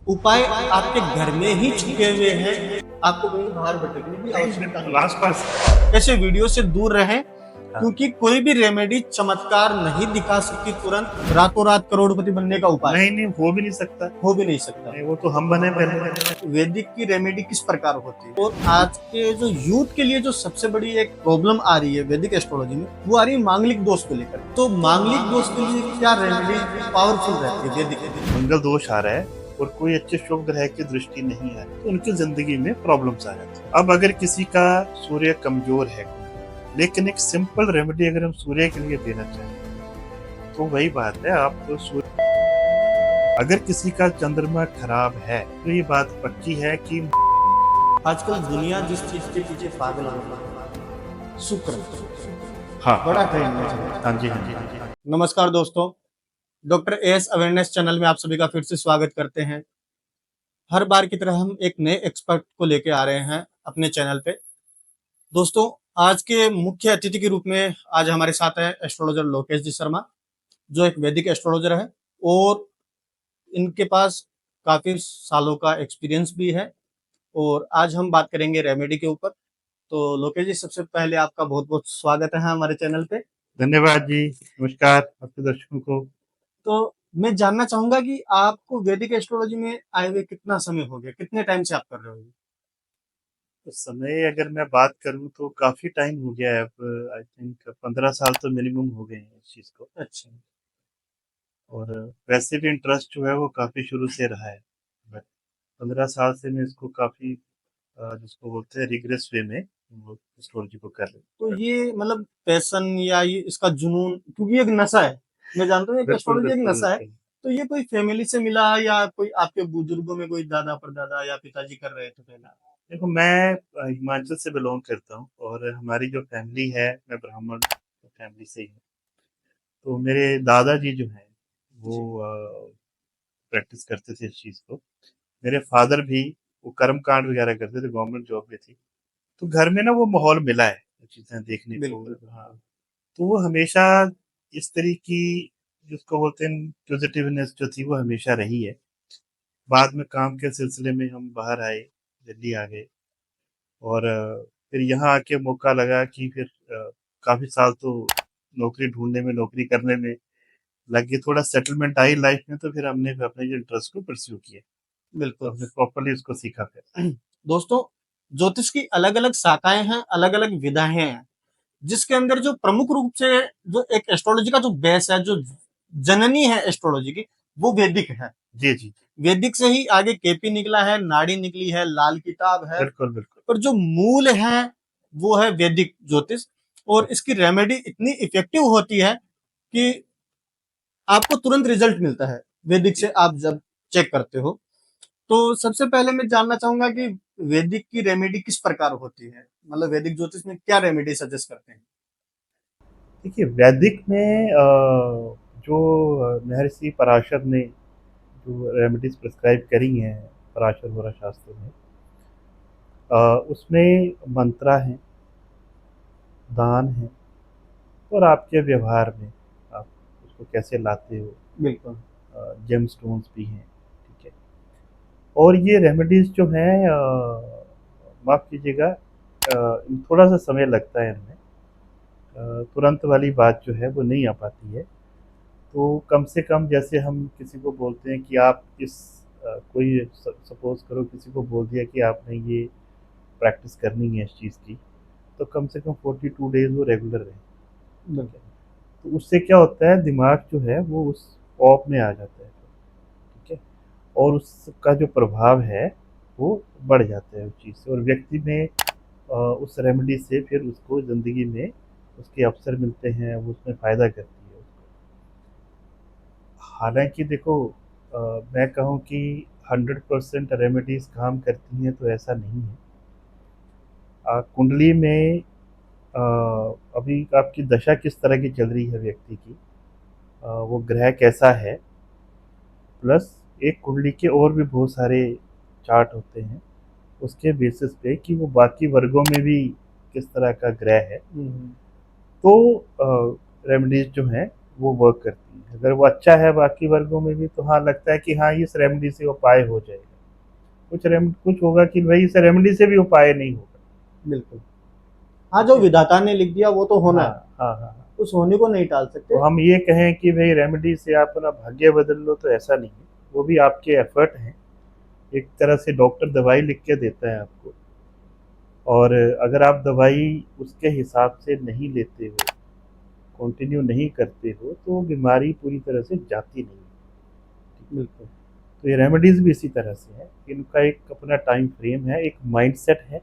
उपाय आपके घर में ही छुपे हुए हैं। आपको कहीं बाहर भटकने की आवश्यकता नहीं। आसपास ऐसे वीडियो से दूर रहें, हाँ। क्योंकि कोई भी रेमेडी चमत्कार नहीं दिखा सकती तुरंत रातों रात करोड़पति बनने का उपाय। नहीं नहीं, हो भी नहीं सकता। हो भी नहीं सकता। नहीं, वो तो हम बने पहले। वैदिक की रेमेडी किस प्रकार होती है और आज के जो यूथ के लिए जो सबसे बड़ी एक प्रॉब्लम आ रही है वैदिक एस्ट्रोलॉजी में, वो आ रही है मांगलिक दोष को लेकर। तो मांगलिक दोष के लिए क्या रेमेडी पावरफुल रहती है वैदिक? मंगल दोष आ रहा है और कोई अच्छे शुभ ग्रह की दृष्टि नहीं आ रही तो उनकी जिंदगी में प्रॉब्लम्स आ जाती है। अब अगर किसी का सूर्य कमजोर है, लेकिन एक सिंपल रेमेडी अगर हम सूर्य के लिए देना चाहें तो वही बात है, आप सूर्य। अगर किसी का चंद्रमा खराब है तो ये बात पक्की है कि आजकल दुनिया जिस चीज के पीछे पागल है, शुक्र हाँ बड़ा ट्रेंड में। हाँ जी हाँ जी हाँ जी। नमस्कार दोस्तों, डॉक्टर एस अवेयरनेस चैनल में आप सभी का फिर से स्वागत करते हैं। हर बार की तरह हम एक नए एक्सपर्ट को लेके आ रहे हैं अपने चैनल पे। दोस्तों, आज के मुख्य अतिथि के रूप में आज हमारे साथ है एस्ट्रोलॉजर लोकेश जी शर्मा, जो एक वैदिक एस्ट्रोलॉजर है और इनके पास काफी सालों का एक्सपीरियंस भी है। और आज हम बात करेंगे रेमेडी के ऊपर। तो लोकेश जी, सबसे पहले आपका बहुत बहुत स्वागत है हमारे चैनल पे। धन्यवाद जी, नमस्कार आपके दर्शकों को। तो मैं जानना चाहूंगा कि आपको वैदिक एस्ट्रोलॉजी में आए हुए कितना समय हो गया, कितने टाइम से आप कर रहे हो? तो समय अगर मैं बात करूं तो काफी टाइम हो गया है। अब आई थिंक 15 साल तो मिनिमम हो गए हैं इस चीज को। अच्छा। और वैसे भी इंटरेस्ट जो है वो काफी शुरू से रहा है, बट 15 साल से मैं इसको काफी जिसको बोलते हैं रिग्रेस वे में वो एस्ट्रोलॉजी को कर रहे तो हैं। ये मतलब पैशन या ये इसका जुनून, क्योंकि एक नशा है, मैं जानता हूँ एक बिल्कुल एस्ट्रोलॉजी एक बिल्कुल नशा है। बिल्कुल। तो ये कोई फैमिली से मिला या कोई आपके बुजुर्गों में कोई दादा परदादा या पिताजी कर रहे थे पहला? देखो, मैं हिमाचल से बिलोंग करता हूँ और हमारी जो फैमिली है, मैं ब्राह्मण फैमिली से ही हूँ। तो मेरे दादाजी जो हैं वो जी। प्रैक्टिस करते थे इस चीज़ को। मेरे फादर भी वो कर्म कांड वगैरह करते थे, गवर्नमेंट जॉब में थी। तो घर में ना वो माहौल मिला है वो चीज़ें देखने को। बिल्कुल। हाँ, तो वो हमेशा इस तरह की जिसको बोलते हैं पॉजिटिवनेस जो थी वो हमेशा रही है। बाद में काम के सिलसिले में हम बाहर आए, दिल्ली आ गए और फिर यहाँ आके मौका लगा कि फिर काफ़ी साल तो नौकरी ढूंढने में, नौकरी करने में लग गए। थोड़ा सेटलमेंट आई लाइफ में तो फिर हमने अपने इंटरेस्ट को परस्यू किया। तो बिल्कुल। हमने प्रॉपर्ली उसको सीखा फिर। दोस्तों, ज्योतिष की अलग अलग शाखाएं हैं, अलग अलग विधाएं हैं, जिसके अंदर जो प्रमुख रूप से जो एक एस्ट्रोलॉजी का जो बेस है, जो जननी है एस्ट्रोलॉजी की, वो वैदिक है। जी जी। वैदिक से ही आगे केपी निकला है, नाड़ी निकली है, लाल किताब है, बिल्कुल बिल्कुल। पर जो मूल है वो है वैदिक ज्योतिष। और इसकी रेमेडी इतनी इफेक्टिव होती है कि आपको तुरंत रिजल्ट मिलता है वैदिक से आप जब चेक करते हो। तो सबसे पहले मैं जानना चाहूंगा कि वैदिक की रेमेडी किस प्रकार होती है, मतलब वैदिक ज्योतिष में क्या रेमेडी सजेस्ट करते हैं? देखिए, वैदिक में जो महर्षि पराशर ने जो रेमेडीज प्रिस्क्राइब करी हैं, पराशर वरा शास्त्र में, उसमें मंत्रा है, दान है और आपके व्यवहार में आप उसको कैसे लाते हो। बिल्कुल। जेम स्टोन्स भी हैं, ठीक है। और ये रेमेडीज जो हैं, माफ़ कीजिएगा, थोड़ा सा समय लगता है इनमें। तुरंत वाली बात जो है वो नहीं आ पाती है। तो कम से कम जैसे हम किसी को बोलते हैं कि आप इस कोई सपोज करो किसी को बोल दिया कि आपने ये प्रैक्टिस करनी है इस चीज़ की, तो कम से कम 42 डेज वो रेगुलर रहे। बिल्कुल। तो उससे क्या होता है, दिमाग जो है वो उस ऑफ में आ जाता है, ठीक है। और उसका जो प्रभाव है वो बढ़ जाता है उस चीज़ से, और व्यक्ति में उस रेमेडी से फिर उसको ज़िंदगी में उसके अवसर मिलते हैं, वो उसमें फ़ायदा करती है उसको। हालांकि देखो, मैं कहूँ कि 100% रेमेडीज काम करती हैं तो ऐसा नहीं है। कुंडली में अ, अभी आपकी दशा किस तरह की चल रही है व्यक्ति की, वो ग्रह कैसा है, प्लस एक कुंडली के और भी बहुत सारे चार्ट होते हैं उसके बेसिस पे कि वो बाकी वर्गों में भी किस तरह का ग्रह है। तो रेमेडीज जो हैं वो वर्क करती है। अगर वो अच्छा है बाकी वर्गों में भी, तो हाँ लगता है कि हाँ इस रेमेडी से उपाय हो जाएगा। कुछ होगा कि भाई इस रेमेडी से भी उपाय नहीं होगा। बिल्कुल। हाँ, जो ठीक है। विधाता ने लिख दिया वो तो होना हाँ है, हाँ हाँ हाँ। उस होने को नहीं टाल तो सकते। हम ये कहें कि भाई रेमेडी से आप अपना भाग्य बदल लो, तो ऐसा नहीं है। वो भी आपके एफर्ट हैं। एक तरह से डॉक्टर दवाई लिख के देता है आपको, और अगर आप दवाई उसके हिसाब से नहीं लेते हो, कंटिन्यू नहीं करते हो, तो बीमारी पूरी तरह से जाती नहीं है। बिल्कुल। तो ये रेमेडीज भी इसी तरह से है, इनका एक अपना टाइम फ्रेम है, एक माइंडसेट है,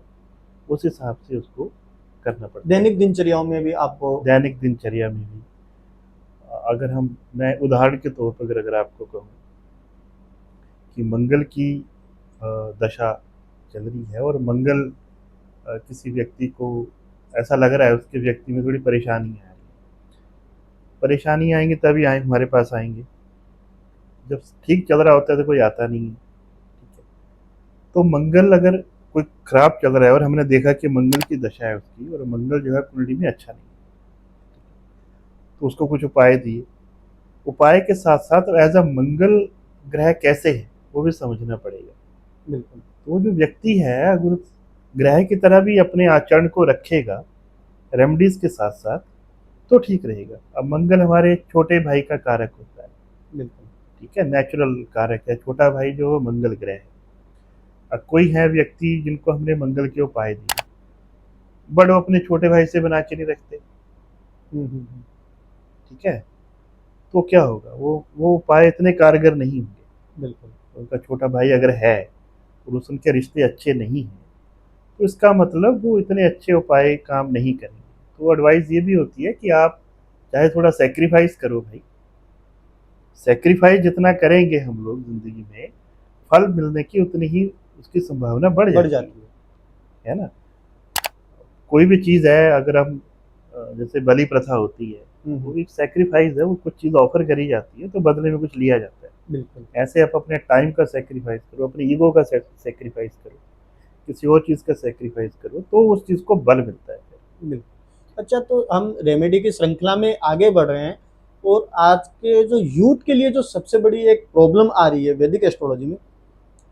उस हिसाब से उसको करना पड़ता है। दैनिक दिनचर्याओं में भी आपको। दैनिक दिनचर्या में भी अगर हम मैं उदाहरण के तौर पर अगर आपको कहूँ कि मंगल की दशा चल रही है, और मंगल किसी व्यक्ति को ऐसा लग रहा है उसके व्यक्ति में थोड़ी परेशानी आ रही है, परेशानी आएंगी तभी आए हमारे पास आएंगे। जब ठीक चल रहा होता है तो कोई आता नहीं है। ठीक है। तो मंगल अगर कोई खराब चल रहा है और हमने देखा कि मंगल की दशा है उसकी, और मंगल जो है कुंडली में अच्छा नहीं है, तो उसको कुछ उपाय दिए। उपाय के साथ साथ एज अ मंगल ग्रह कैसे है वो भी समझना पड़ेगा। बिल्कुल। तो वो जो व्यक्ति है अगर उस ग्रह की तरह भी अपने आचरण को रखेगा रेमडीज के साथ साथ, तो ठीक रहेगा। अब मंगल हमारे छोटे भाई का कारक होता है। बिल्कुल। ठीक है, नेचुरल कारक है छोटा भाई जो मंगल ग्रह है। अब कोई है व्यक्ति जिनको हमने मंगल के उपाय दिए, बट वो अपने छोटे भाई से बना के नहीं रखते। ठीक है। तो क्या होगा, वो उपाय इतने कारगर नहीं होंगे। बिल्कुल। उनका छोटा भाई अगर है और उनके रिश्ते अच्छे नहीं हैं, तो इसका मतलब वो इतने अच्छे उपाय काम नहीं करेंगे। तो एडवाइस ये भी होती है कि आप चाहे थोड़ा सेक्रीफाइस करो भाई। सेक्रीफाइस जितना करेंगे हम लोग जिंदगी में, फल मिलने की उतनी ही उसकी संभावना बढ़ बढ़ जाती जाती है। है ना। कोई भी चीज़ है, अगर हम जैसे बलि प्रथा होती है, वो एक सेक्रीफाइस है, वो कुछ चीज़ ऑफर करी जाती है तो बदले में कुछ लिया जाता है। बिल्कुल। ऐसे आप अपने टाइम का सेक्रीफाइस करो, अपने ईगो का सेक्रीफाइस करो, किसी और चीज़ का सेक्रीफाइस करो, तो उस चीज़ को बल मिलता है। बिल्कुल। अच्छा, तो हम रेमेडी की श्रृंखला में आगे बढ़ रहे हैं, और आज के जो यूथ के लिए जो सबसे बड़ी एक प्रॉब्लम आ रही है वैदिक एस्ट्रोलॉजी में,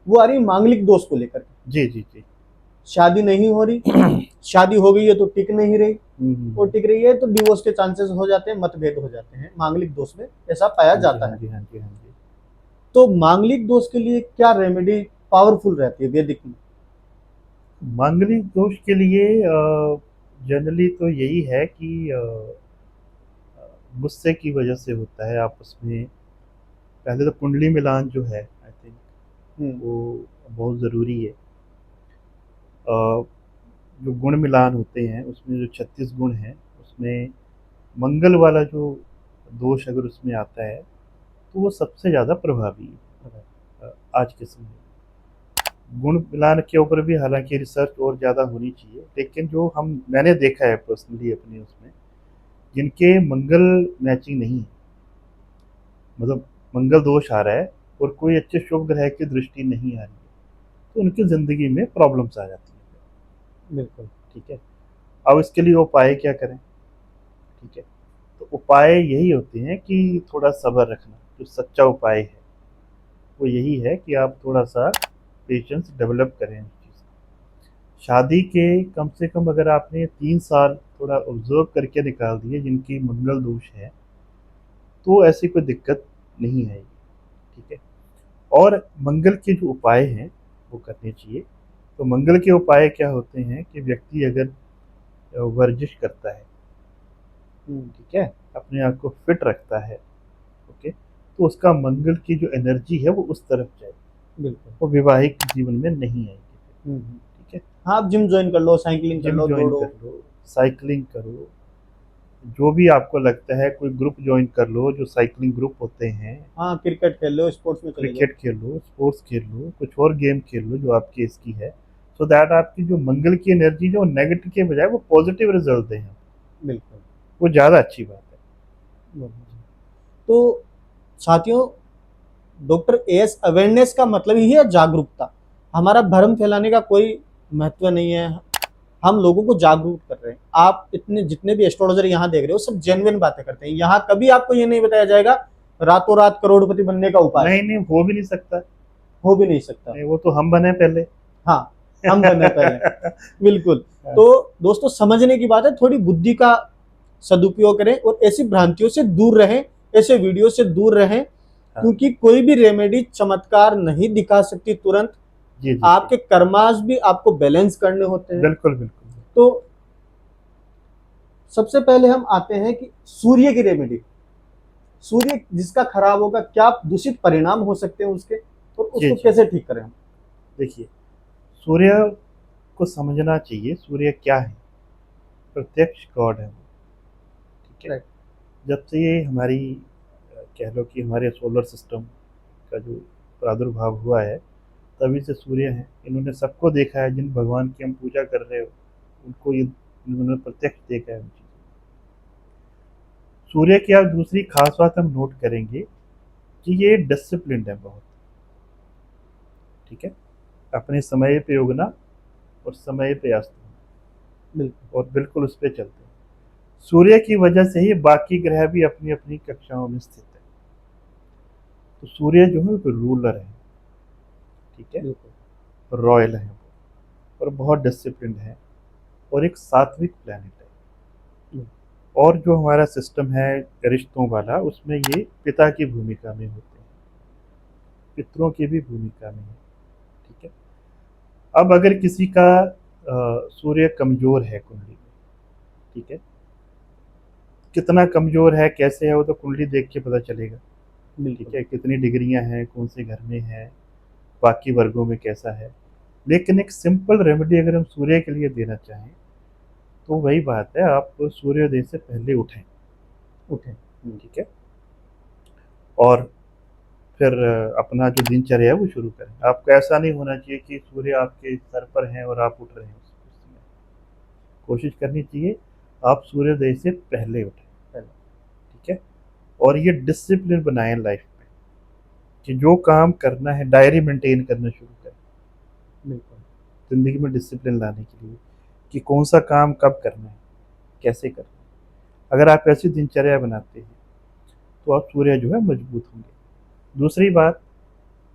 वो आ रही है मांगलिक दोष को लेकर के। जी जी जी। शादी नहीं हो रही, शादी हो गई है तो टिक नहीं रही, और टिक रही है तो डिवोर्स के चांसेस हो जाते हैं, मतभेद हो जाते हैं, मांगलिक दोष में ऐसा पाया हाँ जी जाता हाँ है। जी हाँ जी हाँ जी। तो मांगलिक दोष के लिए क्या रेमेडी पावरफुल रहती है वैदिक में? मांगलिक दोष के लिए जनरली तो यही है कि गुस्से की वजह से होता है आपस में। पहले तो कुंडली मिलान जो है, आई थिंक हम्म। वो बहुत ज़रूरी है। जो गुण मिलान होते हैं उसमें जो 36 गुण हैं, उसमें मंगल वाला जो दोष अगर उसमें आता है, तो वो सबसे ज़्यादा प्रभावी है आज के समय में। गुण मिलान के ऊपर भी हालांकि रिसर्च और ज़्यादा होनी चाहिए, लेकिन जो हम मैंने देखा है पर्सनली अपने उसमें, जिनके मंगल मैचिंग नहीं है, मतलब मंगल दोष आ रहा है और कोई अच्छे शुभ ग्रह की दृष्टि नहीं आ रही है, तो उनकी ज़िंदगी में प्रॉब्लम्स आ जाती हैं। बिल्कुल। ठीक है। अब इसके लिए उपाय क्या करें? ठीक है। तो उपाय यही होते हैं कि थोड़ा सब्र रखना। जो सच्चा उपाय है वो यही है कि आप थोड़ा सा पेशेंस डेवलप करें उस चीज़ को। शादी के कम से कम अगर आपने 3 साल थोड़ा ऑब्जर्व करके निकाल दिए जिनकी मंगल दोष है, तो ऐसी कोई दिक्कत नहीं आएगी। ठीक है। और मंगल के जो उपाय हैं वो करने चाहिए। तो मंगल के उपाय क्या होते हैं कि व्यक्ति अगर वर्जिश करता है, ठीक है, अपने आप को फिट रखता है, ओके, तो उसका मंगल की जो एनर्जी है वो उस तरफ जाएगी, बिल्कुल। वो वैवाहिक जीवन में नहीं आएगी। ठीक है। हाँ, आप जिम ज्वाइन कर लो, साइकिलिंग कर जिम लो, ज्वाइन दौड़ो। कर लो, साइकिलिंग करो, जो भी आपको लगता है, कोई ग्रुप ज्वाइन कर लो, जो साइकिलिंग ग्रुप होते हैं। हाँ, क्रिकेट खेल लो, स्पोर्ट्स में चले जाओ। क्रिकेट खेल लो, स्पोर्ट्स खेल लो, कुछ और गेम खेल लो जो आपकी इसकी है, सो दैट आपकी जो मंगल की एनर्जी जो नेगेटिव के बजाय वो पॉजिटिव रिजल्ट दें, बिल्कुल। वो ज़्यादा अच्छी बात है। तो साथियों, डॉक्टर एस अवेयरनेस का मतलब ही है जागरूकता। हमारा भ्रम फैलाने का कोई महत्व नहीं है। हम लोगों को जागरूक कर रहे हैं। आप इतने जितने भी एस्ट्रोलॉजर यहाँ देख रहे हो सब जेन्युइन बातें करते हैं। यहाँ कभी आपको ये नहीं बताया जाएगा रातों रात करोड़पति बनने का उपाय। नहीं नहीं, हो भी नहीं सकता। हो भी नहीं सकता। नहीं, वो तो हम बने पहले। हाँ, हम बने पहले। बिल्कुल। तो दोस्तों समझने की बात है, थोड़ी बुद्धि का सदुपयोग करें और ऐसी भ्रांतियों से दूर रहें, ऐसे वीडियो से दूर रहें, क्योंकि कोई भी रेमेडी चमत्कार नहीं दिखा सकती तुरंत। जी जी, आपके कर्मास भी आपको बैलेंस करने होते हैं। बिल्कुल बिल्कुल। तो सबसे पहले हम आते हैं कि सूर्य की रेमेडी। सूर्य जिसका खराब होगा, क्या दूषित परिणाम हो सकते हैं उसके, और उसको कैसे ठीक करें हम? देखिए, सूर्य को समझना चाहिए, सूर्य क्या है। प्रत्यक्ष गॉड है वो, ठीक है। जब से ये हमारी कह लो कि हमारे सोलर सिस्टम का जो प्रादुर्भाव हुआ है, तभी से सूर्य है। इन्होंने सबको देखा है, जिन भगवान की हम पूजा कर रहे हो उनको ये इन्होंने प्रत्यक्ष देखा है उन चीज़ों। सूर्य की आप दूसरी खास बात हम नोट करेंगे कि ये डिसिप्लिन है बहुत, ठीक है। अपने समय पे उगना और समय पे अस्त होना, और बिल्कुल उस पर चलते हैं। सूर्य की वजह से ही बाकी ग्रह भी अपनी अपनी कक्षाओं में स्थित है। तो सूर्य जो है वो रूलर है, ठीक है, रॉयल है वो, और बहुत डिसिप्लिन है, और एक सात्विक प्लैनेट है। और जो हमारा सिस्टम है रिश्तों वाला, उसमें ये पिता की भूमिका में होते हैं, पितरों की भी भूमिका में है, ठीक है। अब अगर किसी का सूर्य कमजोर है कुंडली में, ठीक है, कितना कमजोर है कैसे है वो तो कुंडली देख के पता चलेगा, ठीक है। कितनी डिग्रियां हैं, कौन से घर में है, बाकी वर्गों में कैसा है। लेकिन एक सिंपल रेमेडी अगर हम सूर्य के लिए देना चाहें तो वही बात है, आप सूर्योदय से पहले उठें, ठीक है, और फिर अपना जो दिनचर्या है वो शुरू करें। आपको ऐसा नहीं होना चाहिए कि सूर्य आपके सर पर हैं और आप उठ रहे हैं उस समय। कोशिश करनी चाहिए आप सूर्योदय से पहले उठें, ठीक है। और ये डिसिप्लिन बनाएं लाइफ में, कि जो काम करना है डायरी मेंटेन करना शुरू करें जिंदगी में, डिसिप्लिन लाने के लिए कि कौन सा काम कब करना है, कैसे करना है। अगर आप ऐसी दिनचर्या बनाते हैं तो आप सूर्य जो है मजबूत होंगे। दूसरी बात,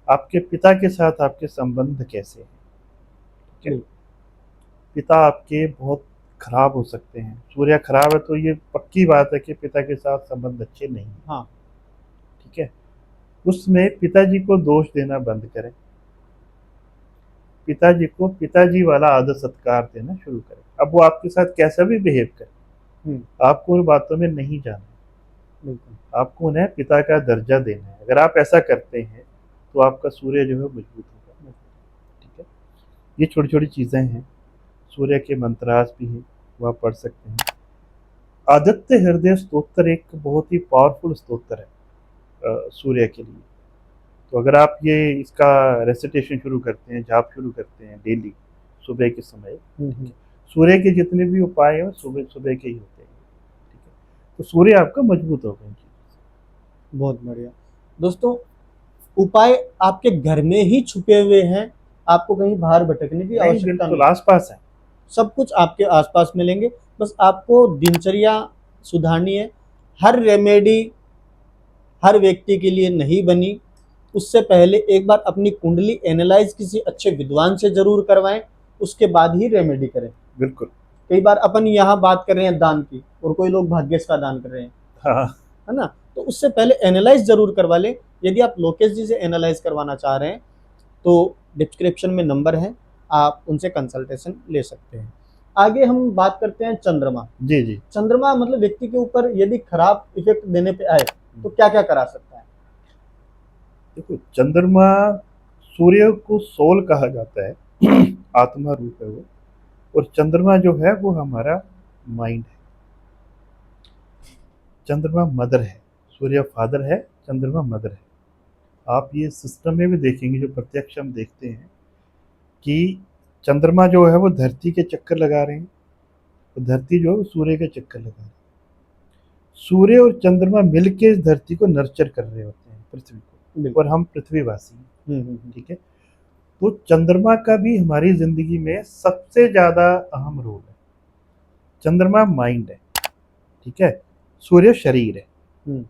आपके पिता के साथ आपके संबंध कैसे हैं, ठीक है। पिता आपके बहुत खराब हो सकते हैं, सूर्य खराब है तो ये पक्की बात है कि पिता के साथ संबंध अच्छे नहीं हैं। हाँ, ठीक है। उसमें पिताजी को दोष देना बंद करें, पिताजी को पिताजी वाला आदर सत्कार देना शुरू करें। अब वो आपके साथ कैसा भी बिहेव करे, आपको उन बातों में नहीं जाना, आपको उन्हें पिता का दर्जा देना है। अगर आप ऐसा करते हैं तो आपका सूर्य जो है मजबूत होगा, ठीक है। ये छोटी छोटी चीज़ें हैं। सूर्य के मंत्रास भी हैं, वो आप पढ़ सकते हैं। आदित्य हृदय स्तोत्र एक बहुत ही पावरफुल स्तोत्र है सूर्य के लिए। तो अगर आप ये इसका रेसिटेशन शुरू करते हैं, जाप शुरू करते हैं डेली सुबह के समय, सूर्य के जितने भी उपाय हैं सुबह सुबह के ही होते हैं, ठीक है। तो सूर्य आपका मजबूत होगा इन चीज़ों से। बहुत बढ़िया। दोस्तों, उपाय आपके घर में ही छुपे हुए हैं, आपको कहीं बाहर भटकने की आवश्यकता नहीं। आसपास है, सब कुछ आपके आसपास मिलेंगे, बस आपको दिनचर्या सुधारनी है। हर रेमेडी हर व्यक्ति के लिए नहीं बनी। उससे पहले एक बार अपनी कुंडली एनालाइज किसी अच्छे विद्वान से जरूर करवाएं, उसके बाद ही रेमेडी करें। बिल्कुल। कई बार अपन यहाँ बात कर रहे हैं दान की, और कोई लोग भाग्यश का दान कर रहे हैं, हाँ, है ना। तो उससे पहले एनालाइज जरूर करवा लें। यदि आप लोकेश जी से एनालाइज करवाना चाह रहे हैं तो डिस्क्रिप्शन में नंबर है, आप उनसे कंसल्टेशन ले सकते हैं। आगे हम बात करते हैं चंद्रमा। जी जी। चंद्रमा मतलब व्यक्ति के ऊपर यदि खराब इफेक्ट देने पे आए तो क्या क्या करा सकता है? देखो, चंद्रमा सूर्य को सोल कहा जाता है, आत्मा रूप है वो। और चंद्रमा जो है वो हमारा माइंड है। चंद्रमा मदर है, सूर्य फादर है, चंद्रमा मदर है। आप ये सिस्टम में भी देखेंगे, जो प्रत्यक्ष हम देखते हैं कि चंद्रमा जो है वो धरती के चक्कर लगा रहे हैं, तो धरती जो है वो सूर्य के चक्कर लगा रही है। सूर्य और चंद्रमा मिलके इस धरती को नर्चर कर रहे होते हैं, पृथ्वी को, और हम पृथ्वीवासी हैं, ठीक है। तो चंद्रमा का भी हमारी ज़िंदगी में सबसे ज़्यादा अहम रोल है। चंद्रमा माइंड है, ठीक है? सूर्य शरीर है। हम्म।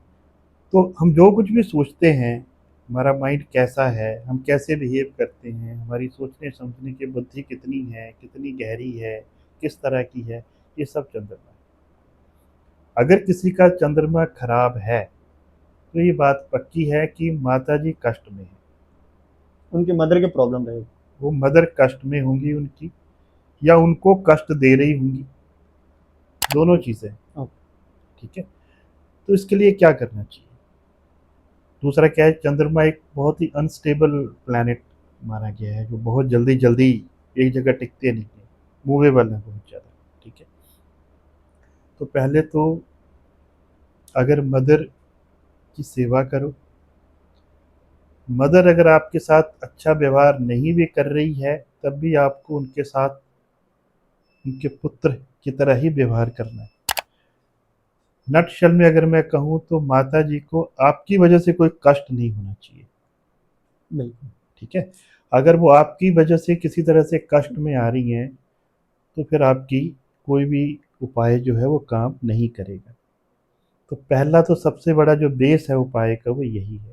तो हम जो कुछ भी सोचते हैं, हमारा माइंड कैसा है, हम कैसे बिहेव करते हैं, हमारी सोचने समझने की बुद्धि कितनी है, कितनी गहरी है, किस तरह की है, ये सब चंद्रमा है। अगर किसी का चंद्रमा खराब है तो ये बात पक्की है कि माता जी कष्ट में है। उनकी मदर के प्रॉब्लम रहेगी। वो मदर कष्ट में होंगी उनकी, या उनको कष्ट दे रही होंगी, दोनों चीज़ें, ओके। ठीक है? तो इसके लिए क्या करना चाहिए? दूसरा क्या है, चंद्रमा एक बहुत ही अनस्टेबल प्लैनेट माना गया है, जो बहुत जल्दी जल्दी एक जगह टिकते नहीं है, मूवेबल है बहुत ज़्यादा, ठीक है? तो पहले तो अगर मदर की सेवा करो, मदर अगर आपके साथ अच्छा व्यवहार नहीं भी कर रही है, तब भी आपको उनके साथ उनके पुत्र की तरह ही व्यवहार करना है। नटशल में अगर मैं कहूँ तो माता जी को आपकी वजह से कोई कष्ट नहीं होना चाहिए, बिल्कुल। ठीक है? अगर वो आपकी वजह से किसी तरह से कष्ट में आ रही हैं, तो फिर आपकी कोई भी उपाय जो है वो काम नहीं करेगा। तो पहला तो सबसे बड़ा जो बेस है उपाय का वो यही है,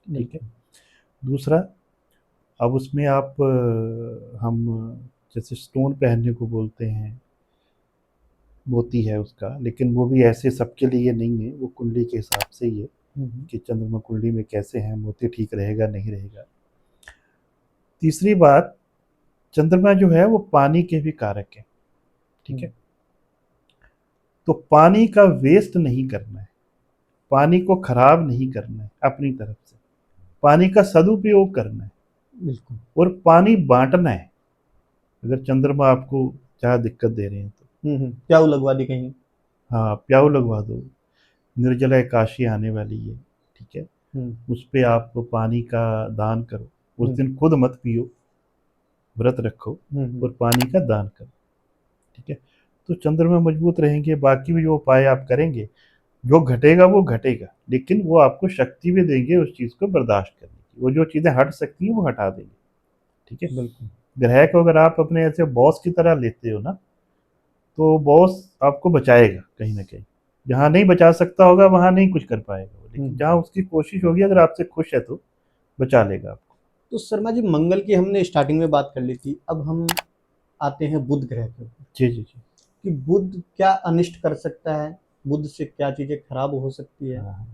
ठीक है? बिल्कुल। दूसरा, अब उसमें आप हम जैसे स्टोन पहनने को बोलते हैं, मोती है उसका, लेकिन वो भी ऐसे सबके लिए नहीं है, वो कुंडली के हिसाब से ही है हम्म। कि चंद्रमा कुंडली में कैसे हैं, मोती ठीक रहेगा नहीं रहेगा। तीसरी बात, चंद्रमा जो है वो पानी के भी कारक है, ठीक हम्म। है? तो पानी का वेस्ट नहीं करना है, पानी को खराब नहीं करना है अपनी तरफ से, पानी का सदुपयोग करना है बिल्कुल। और पानी बांटना है। अगर चंद्रमा आपको ज़्यादा दिक्कत दे रहे हैं तो क्या लगवा दी कहीं। हाँ, प्याऊ लगवा दो। निर्जला एकादशी आने वाली है, ठीक है? हम्म। उस पे आप पानी का दान करो। उस हम्म। दिन खुद मत पियो, व्रत रखो हम्म। और पानी का दान करो, ठीक है? तो चंद्रमा मजबूत रहेंगे, बाकी भी जो उपाय आप करेंगे, जो घटेगा वो घटेगा, लेकिन वो आपको शक्ति भी देंगे उस चीज़ को बर्दाश्त करने की। वो जो चीज़ें हट सकती हैं वो हटा देंगे, ठीक है? बिल्कुल। ग्रह को अगर आप अपने ऐसे बॉस की तरह लेते हो ना, तो बॉस आपको बचाएगा कहीं ना कहीं। जहाँ नहीं बचा सकता होगा वहाँ नहीं कुछ कर पाएगा वो, लेकिन हम्म। जहाँ उसकी कोशिश होगी, अगर आपसे खुश है तो बचा लेगा आपको। तो शर्मा जी, मंगल की हमने स्टार्टिंग में बात कर ली थी, अब हम आते हैं बुध ग्रह के ऊपर। जी जी जी। कि बुध क्या अनिष्ट कर सकता है, बुध से क्या चीजें खराब हो सकती है, हाँ,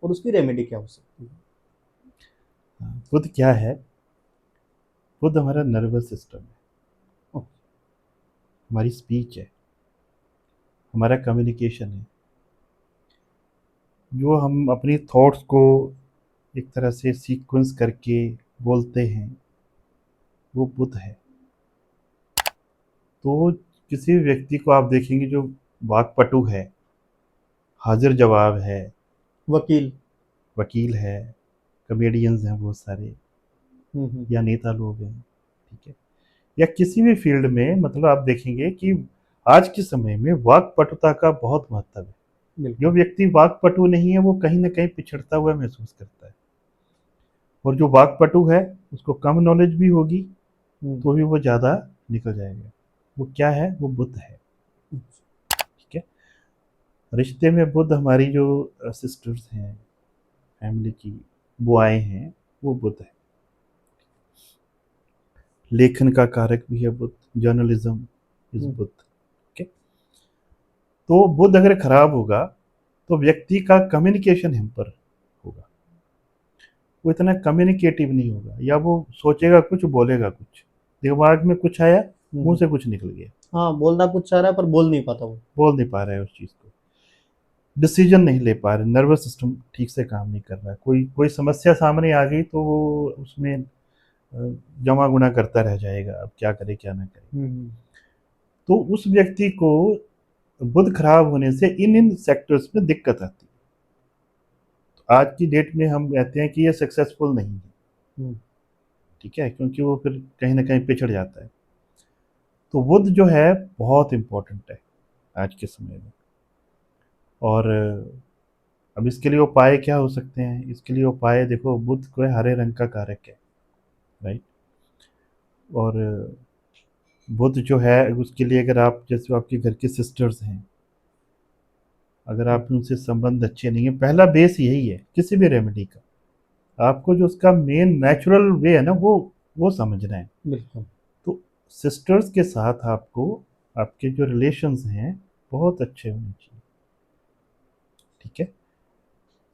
और उसकी रेमेडी क्या हो सकती है। हाँ। बुध क्या है? बुध हमारा नर्वस सिस्टम है, ओके। हमारी स्पीच है, हमारा कम्युनिकेशन है। जो हम अपनी थॉट्स को एक तरह से सीक्वेंस करके बोलते हैं, वो बुध है। तो किसी भी व्यक्ति को आप देखेंगे जो वाक्पटु है, हाजिर जवाब है, वकील। वकील है, कॉमेडियंस हैं बहुत सारे, हम्म। या नेता लोग हैं, ठीक है? या किसी भी फील्ड में, मतलब आप देखेंगे कि आज के समय में वाक्पटुता का बहुत महत्व है। जो बिल्कुल। व्यक्ति वाक्पटु नहीं है वो कहीं ना कहीं पिछड़ता हुआ महसूस करता है, और जो वाक्पटु है उसको कम नॉलेज भी होगी हम्म। तो भी वो ज़्यादा निकल जाएगा। वो क्या है? वो बुद्ध है, ठीक है? रिश्ते में बुद्ध, हमारी जो सिस्टर्स हैं, फैमिली की बुआएं हैं, वो बुद्ध है। लेखन का कारक भी है बुद्ध, जर्नलिज्म इज हम्म। बुद्ध, ठीक है? तो बुद्ध अगर खराब होगा तो व्यक्ति का कम्युनिकेशन हेम्पर होगा, वो इतना कम्युनिकेटिव नहीं होगा, या वो सोचेगा कुछ बोलेगा कुछ, दिमाग में कुछ आया, मुंह हम्म। से कुछ निकल गया, हाँ, बोलना कुछ चाह रहा है पर बोल नहीं पाता वो। बोल नहीं पा रहा है उस चीज़ को, डिसीजन नहीं ले पा रहे, नर्वस सिस्टम ठीक से काम नहीं कर रहा है, कोई कोई समस्या सामने आ गई तो वो उसमें जमा गुना करता रह जाएगा, अब क्या करे क्या ना करे। हम्म। तो उस व्यक्ति को बुध खराब होने से इन इन सेक्टर्स में दिक्कत आती है। तो आज की डेट में हम कहते हैं कि ये सक्सेसफुल नहीं है, हम्म। ठीक है? क्योंकि वो फिर कहीं ना कहीं पिछड़ जाता है। तो बुध जो है बहुत इम्पोर्टेंट है आज के समय में। और अब इसके लिए उपाय क्या हो सकते हैं? इसके लिए उपाय देखो, बुध को हरे रंग का कारक है, राइट? और बुध जो है उसके लिए, अगर आप जैसे आपके घर के सिस्टर्स हैं, अगर आप उनसे संबंध अच्छे नहीं है, पहला बेस यही है किसी भी रेमेडी का। आपको जो उसका मेन नेचुरल वे है ना, वो समझना है। बिल्कुल। तो सिस्टर्स के साथ आपको आपके जो रिलेशंस हैं बहुत अच्छे होने चाहिए, ठीक है।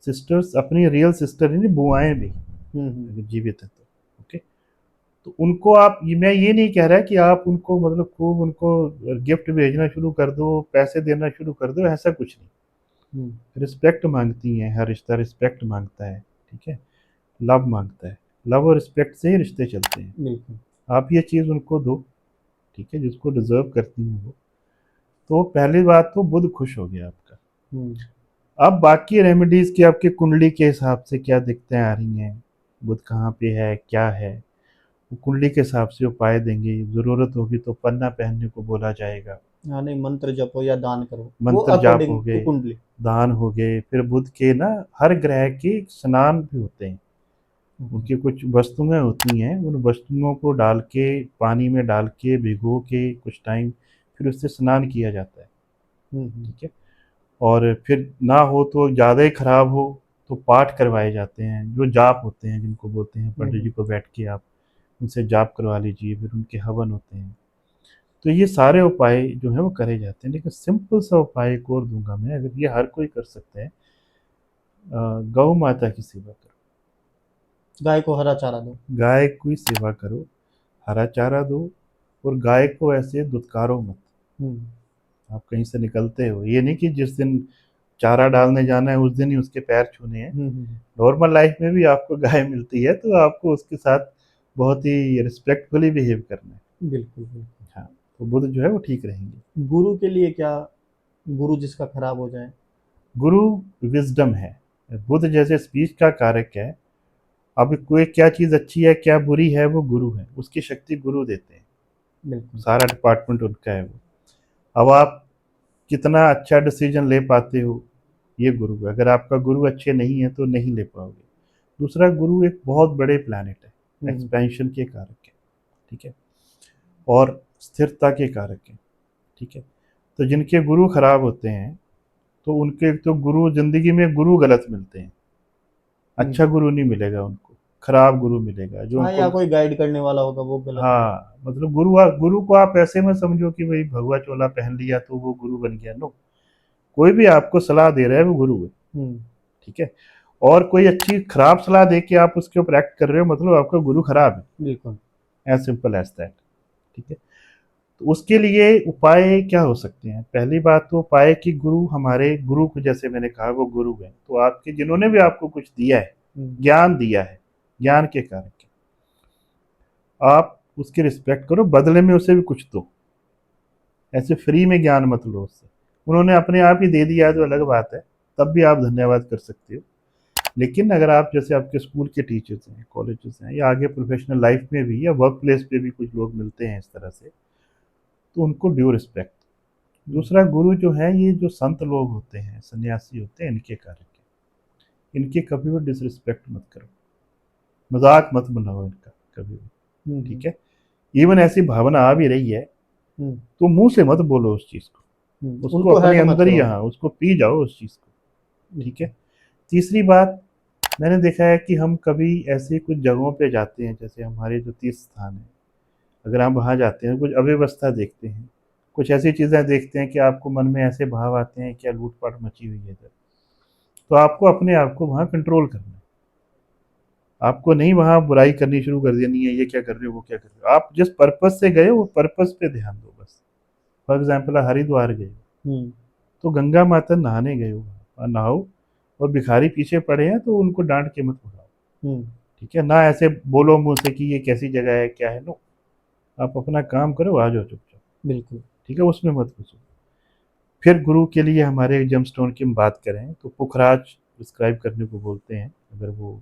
सिस्टर्स अपनी रियल सिस्टर नहीं, बुआएं भी अगर जीवित है तो, ओके। तो उनको आप, ये मैं ये नहीं कह रहा कि आप उनको मतलब खूब उनको गिफ्ट भेजना शुरू कर दो, पैसे देना शुरू कर दो, ऐसा कुछ नहीं। हम्म। रिस्पेक्ट मांगती हैं, हर रिश्ता रिस्पेक्ट मांगता है, ठीक है। लव मांगता है, लव और रिस्पेक्ट से ही रिश्ते चलते हैं। बिल्कुल। आप ये चीज़ उनको दो, ठीक है, जिसको डिजर्व करती हैं वो। तो पहली बात तो बुध खुश हो गया आपका। हम्म। अब बाकी रेमेडीज की आपके कुंडली के हिसाब से क्या दिक्कतें आ रही हैं, बुध कहाँ पे है क्या है, वो कुंडली के हिसाब से उपाय देंगे। ज़रूरत होगी तो पन्ना पहनने को बोला जाएगा, हाँ, नहीं, मंत्र जपो या दान करो, वो मंत्र जाप हो अकॉर्डिंग टू गए, कुंडली। दान हो गए। फिर बुध के ना हर ग्रह के स्नान भी होते हैं। ओके। उनकी कुछ वस्तुएं होती हैं, उन वस्तुओं को डाल के, पानी में डाल के भिगो के कुछ टाइम, फिर उससे स्नान किया जाता है, हम्म। ठीक है। और फिर ना हो तो ज़्यादा ही खराब हो तो पाठ करवाए जाते हैं, जो जाप होते हैं जिनको बोलते हैं, पंडित जी हम्म। को बैठ के आप उनसे जाप करवा लीजिए, फिर उनके हवन होते हैं। तो ये सारे उपाय जो है वो करे जाते हैं। लेकिन सिंपल सा उपाय एक और दूंगा मैं, अगर ये हर कोई कर सकता है, गौ माता की सेवा करो, गाय को हरा चारा दो। गाय की सेवा करो, हरा चारा दो, और गाय को ऐसे दुत्कारो मत। हम्म। आप कहीं से निकलते हो, ये नहीं कि जिस दिन चारा डालने जाना है उस दिन ही उसके पैर छूने हैं। हम्म। नॉर्मल लाइफ में भी आपको गाय मिलती है तो आपको उसके साथ बहुत ही रिस्पेक्टफुली बिहेव करना है। बिल्कुल बिल्कुल। हाँ, तो बुध जो है वो ठीक रहेंगे। गुरु के लिए क्या? गुरु जिसका खराब हो जाए। गुरु विजडम है, बुध जैसे स्पीच का कारक है। अब कोई क्या चीज़ अच्छी है क्या बुरी है, वो गुरु है, उसकी शक्ति गुरु देते हैं। बिल्कुल। सारा डिपार्टमेंट उनका है वो। अब आप कितना अच्छा डिसीजन ले पाते हो, ये गुरु है। अगर आपका गुरु अच्छे नहीं है तो नहीं ले पाओगे। दूसरा, गुरु एक बहुत बड़े प्लैनेट है, हम्म। एक्सपेंशन के कारक है, ठीक है, और स्थिरता के कारक है, ठीक है। तो जिनके गुरु खराब होते हैं, तो उनके तो गुरु ज़िंदगी में गुरु गलत मिलते हैं। अच्छा हम्म। गुरु नहीं मिलेगा उनको, खराब गुरु मिलेगा जो हाँ, उनको। या कोई गाइड करने वाला होगा वो गलत होगा। हाँ, मतलब गुरु को आप ऐसे मत समझो कि भाई भगवा चोला पहन लिया तो वो गुरु बन गया। नो, कोई भी आपको सलाह दे रहा है वो गुरु है, हम्म। ठीक है। और कोई अच्छी खराब सलाह दे के आप उसके ऊपर एक्ट कर रहे हो, मतलब आपका गुरु खराब है। बिल्कुल। एज सिंपल एज दैट, ठीक है। तो उसके लिए उपाय क्या हो सकते हैं? पहली बात तो उपाय कि गुरु, हमारे गुरु को जैसे मैंने कहा वो गुरु है, तो आपके जिन्होंने भी आपको कुछ दिया है, हम्म। ज्ञान दिया है, ज्ञान के कारण के, आप उसकी रिस्पेक्ट करो, बदले में उसे भी कुछ दो। ऐसे फ्री में ज्ञान मत लो उससे। उन्होंने अपने आप ही दे दिया है तो अलग बात है, तब भी आप धन्यवाद कर सकते हो। लेकिन अगर आप जैसे आपके स्कूल के टीचर्स हैं, कॉलेजेस हैं, या आगे प्रोफेशनल लाइफ में भी या वर्क प्लेस पे भी कुछ लोग मिलते हैं इस तरह से, तो उनको ड्यू रिस्पेक्ट। दूसरा, गुरु जो है, ये जो संत लोग होते हैं, सन्यासी होते हैं, इनके कार्य के, इनके कभी भी डिसरिस्पेक्ट मत करो, मजाक मत बनाओ इनका कभी भी, हम्म। ठीक है। इवन ऐसी भावना आ भी रही है हम्म। तो मुंह से मत बोलो उस चीज़ को, उसको उनको अपने हर्ट मत अंदर ही, करो। यहाँ उसको पी जाओ उस चीज़ को, ठीक है। बिल्कुल। तीसरी बात, मैंने देखा है कि हम कभी ऐसी कुछ जगहों पे जाते हैं, जैसे हमारे जो तीर्थ स्थान है, अगर हम वहाँ जाते हैं, कुछ अव्यवस्था देखते हैं, कुछ ऐसी चीज़ें देखते हैं कि आपको मन में ऐसे भाव आते हैं क्या लूट पाट मची हुई है इधर, तो आपको अपने आप को वहाँ कंट्रोल करना है। आपको नहीं वहाँ बुराई करनी शुरू कर देनी है, ये क्या कर रहे हो वो क्या कर रहे हो। आप जिस पर्पस से गए वो पर्पस पे ध्यान दो बस। फॉर एग्जाम्पल, हरिद्वार गए हम्म। तो गंगा माता नहाने गए हो, वहाँ नहाओ, और भिखारी पीछे पड़े हैं तो उनको डांट के मत भगाओ, हम्म। ठीक है। ना ऐसे बोलो मुंह से कि ये कैसी जगह है क्या है, नो, आप अपना काम करो, आ जाओ चुपचाप, बिल्कुल। ठीक है, उसमें मत घुसो। फिर गुरु के लिए हमारे जेमस्टोन की हम बात करें तो पुखराज प्रिस्क्राइब करने को बोलते हैं, अगर वो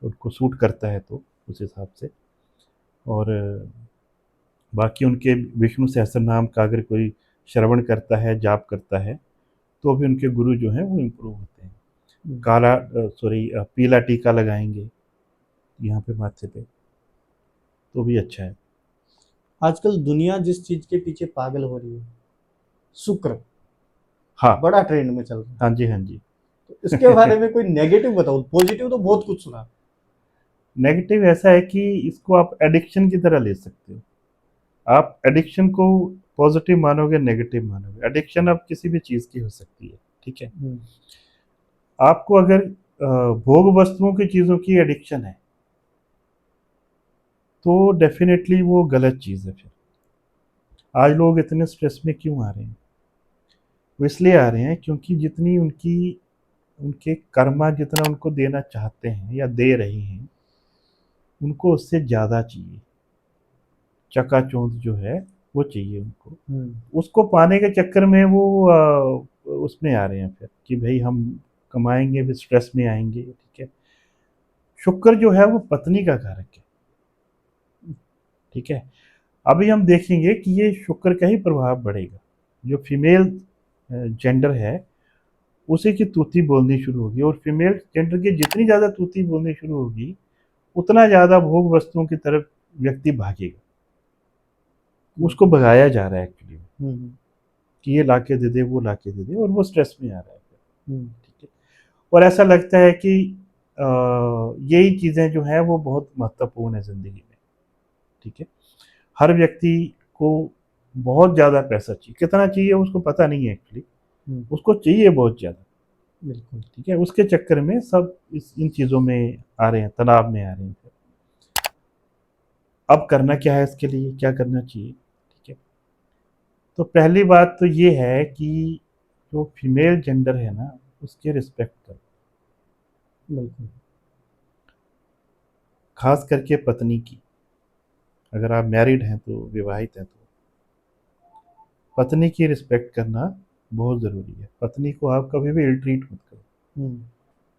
उनको सूट करता है तो उस हिसाब से। और बाकी उनके विष्णु सहस्त्र नाम का अगर कोई श्रवण करता है, जाप करता है, तो भी उनके गुरु जो हैं वो इम्प्रूव होते हैं। हम्म। काला, सॉरी, पीला टीका लगाएंगे यहाँ पे माथे पे, तो भी अच्छा है। आजकल दुनिया जिस चीज के पीछे पागल हो रही है, शुक्र हाँ बड़ा ट्रेंड में चल रहा है। हाँ जी, हाँ जी। तो इसके बारे में कोई नेगेटिव बताओ, पॉजिटिव तो बहुत कुछ सुना। नेगेटिव ऐसा है कि इसको आप एडिक्शन की तरह ले सकते हो। आप एडिक्शन को पॉजिटिव मानोगे, नेगेटिव मानोगे। एडिक्शन अब किसी भी चीज़ की हो सकती है, ठीक है। आपको अगर भोग वस्तुओं की चीज़ों की एडिक्शन है तो डेफिनेटली वो गलत चीज़ है। फिर आज लोग इतने स्ट्रेस में क्यों आ रहे हैं? वो इसलिए आ रहे हैं क्योंकि जितनी उनके कर्मा जितना उनको देना चाहते हैं या दे रही हैं, उनको उससे ज़्यादा चाहिए। चकाचौंध जो है वो चाहिए उनको। उसको पाने के चक्कर में वो उसमें आ रहे हैं फिर कि भाई हम कमाएंगे, फिर स्ट्रेस में आएंगे, ठीक है। शुक्र जो है वो पत्नी का कारक है, ठीक है। अभी हम देखेंगे कि ये शुक्र का ही प्रभाव बढ़ेगा। जो फीमेल जेंडर है उसी की तूती बोलनी शुरू होगी, और फीमेल जेंडर की जितनी ज़्यादा तूती बोलनी शुरू होगी उतना ज़्यादा भोग वस्तुओं की तरफ व्यक्ति भागेगा। उसको भगाया जा रहा है एक्चुअली कि ये लाके दे दे, वो लाके दे दे, और वो स्ट्रेस में आ रहा है, ठीक है। और ऐसा लगता है कि यही चीज़ें जो हैं वो बहुत महत्वपूर्ण है ज़िंदगी में, ठीक है। हर व्यक्ति को बहुत ज़्यादा पैसा चाहिए, कितना चाहिए उसको पता नहीं है एक्चुअली, उसको चाहिए बहुत ज़्यादा, बिल्कुल, ठीक है। उसके चक्कर में सब इन चीज़ों में आ रहे हैं, तनाव में आ रहे हैं। अब करना क्या है, इसके लिए क्या करना चाहिए, ठीक है। तो पहली बात तो ये है कि जो फीमेल जेंडर है ना उसके रिस्पेक्ट करो, बिल्कुल। खास करके पत्नी की, अगर आप मैरिड हैं तो, विवाहित हैं तो पत्नी की रिस्पेक्ट करना बहुत ज़रूरी है। पत्नी को आप कभी भी इल ट्रीट मत करो।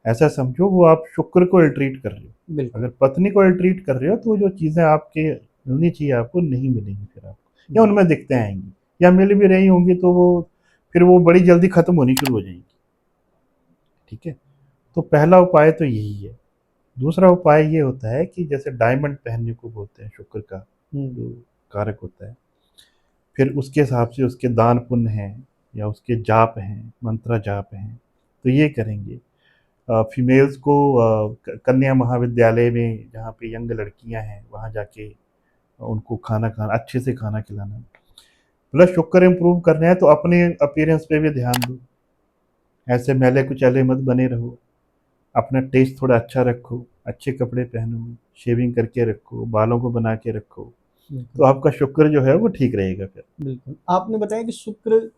ऐसा समझो वो आप शुक्र को इल ट्रीट कर रहे हो। बिल्कुल। अगर पत्नी को इल ट्रीट कर रहे हो तो जो चीज़ें आपके मिलनी चाहिए आपको नहीं मिलेंगी फिर आपको, या उनमें दिक्कतें आएंगी, या मिल भी रही होंगी तो वो फिर वो बड़ी जल्दी ख़त्म होनी शुरू हो जाएंगी, ठीक है। तो पहला उपाय तो यही है। दूसरा उपाय ये होता है कि जैसे डायमंड पहनने को बोलते हैं, शुक्र का जो कारक होता है, फिर उसके हिसाब से उसके दान पुण्य हैं या उसके जाप हैं, मंत्र जाप हैं, तो ये करेंगे। फीमेल्स को कन्या महाविद्यालय में जहाँ पे यंग लड़कियां हैं वहाँ जाके उनको खाना खाना, अच्छे से खाना खिलाना। प्लस शुक्र इम्प्रूव करना है तो अपने अपीयरेंस पे भी ध्यान दो। ऐसे मैले कुचैले मत बने रहो, अपना टेस्ट थोड़ा अच्छा रखो, अच्छे कपड़े पहनो, शेविंग करके रखो, बालों को बना के रखो, तो आपका शुक्र जो है वो ठीक रहेगा फिर। बिल्कुल। आपने बताया कि शुक्र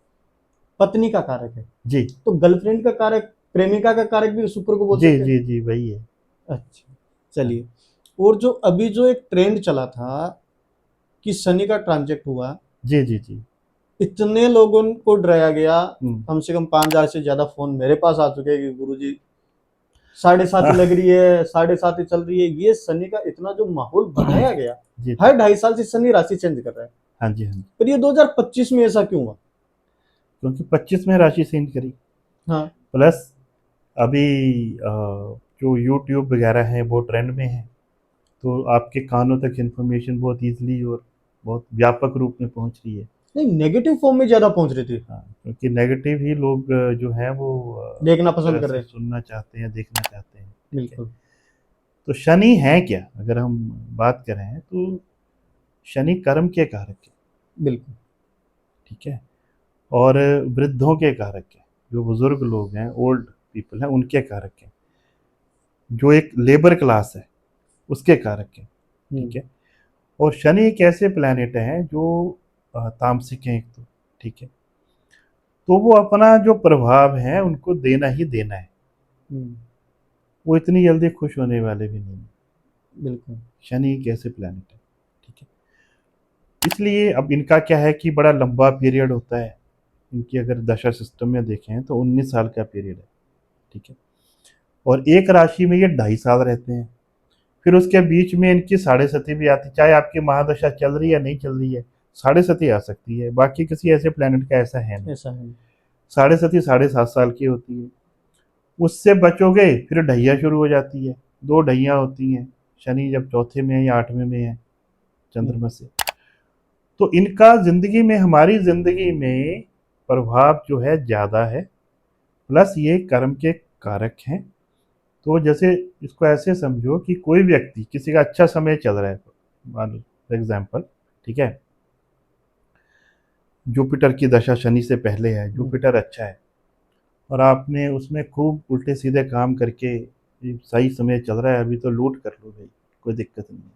पत्नी का कारक है जी, तो गर्लफ्रेंड का कारक, प्रेमिका का कारक भी शुक्र को बोल जी, सकते हैं। जी, जी, वही है। अच्छा, चलिए। और जो अभी जो एक ट्रेंड चला था कि शनि का ट्रांजेक्ट हुआ, जी, जी, जी। इतने लोगों को डराया गया, कम से कम 5,000 से ज्यादा फोन मेरे पास आ चुके हैं कि गुरुजी 7:30 हाँ, लग रही है, 7:30 चल रही है। ये शनि का इतना जो माहौल बनाया गया, जी, हर 2.5 साल से शनि राशि चेंज कर रहा है। हाँ जी, हाँ जी। पर ये 2025 में ऐसा क्यों हुआ? क्योंकि 25 में राशि चेंज करी। हाँ। प्लस अभी जो यूट्यूब वगैरह है वो ट्रेंड में है, तो आपके कानों तक इन्फॉर्मेशन बहुत ईजिली और बहुत व्यापक रूप में पहुंच रही है। नहीं, नेगेटिव फॉर्म में ज्यादा पहुंच रही थी। हाँ, क्योंकि नेगेटिव ही लोग जो है वो देखना एक पसंद तरह कर से रहे हैं। सुनना चाहते हैं, देखना चाहते हैं, ठीक है। बिल्कुल। तो शनि है क्या, अगर हम बात करें तो शनि कर्म के कारक है, बिल्कुल। ठीक है। और वृद्धों के कारक है, जो बुजुर्ग लोग हैं, ओल्ड पीपल हैं, उनके कारक है। जो एक लेबर क्लास है उसके कारक है, ठीक है। और शनि एक ऐसे प्लैनेट हैं जो तामसिक हैं एक तो, ठीक है। तो वो अपना जो प्रभाव है उनको देना ही देना है। वो इतनी जल्दी खुश होने वाले भी नहीं। बिल्कुल। शनि एक ऐसे प्लैनेट है, ठीक है। इसलिए अब इनका क्या है कि बड़ा लंबा पीरियड होता है। इनकी अगर दशा सिस्टम में देखें तो 19 साल का पीरियड है, ठीक है। और एक राशि में ये 2.5 साल रहते हैं। फिर उसके बीच में इनकी साढ़े सती भी आती, चाहे आपकी महादशा चल रही है या नहीं चल रही है, साढ़े सती आ सकती है। बाकी किसी ऐसे प्लेनेट का ऐसा है नहीं। ऐसा है। साढ़े सती 7.5 साल की होती है। उससे बचोगे फिर ढैया शुरू हो जाती है। 2 ढैया होती हैं, शनि जब चौथे में है या 8वें में है चंद्रमा से। तो इनका जिंदगी में, हमारी जिंदगी में प्रभाव जो है ज़्यादा है, प्लस ये कर्म के कारक हैं। तो जैसे इसको ऐसे समझो कि कोई व्यक्ति, किसी का अच्छा समय चल रहा है, मान लो फॉर एग्जाम्पल, ठीक है, जुपिटर की दशा शनि से पहले है, जुपिटर अच्छा है, और आपने उसमें खूब उल्टे सीधे काम करके, ये सही समय चल रहा है अभी तो लूट कर लो भाई, कोई दिक्कत नहीं है,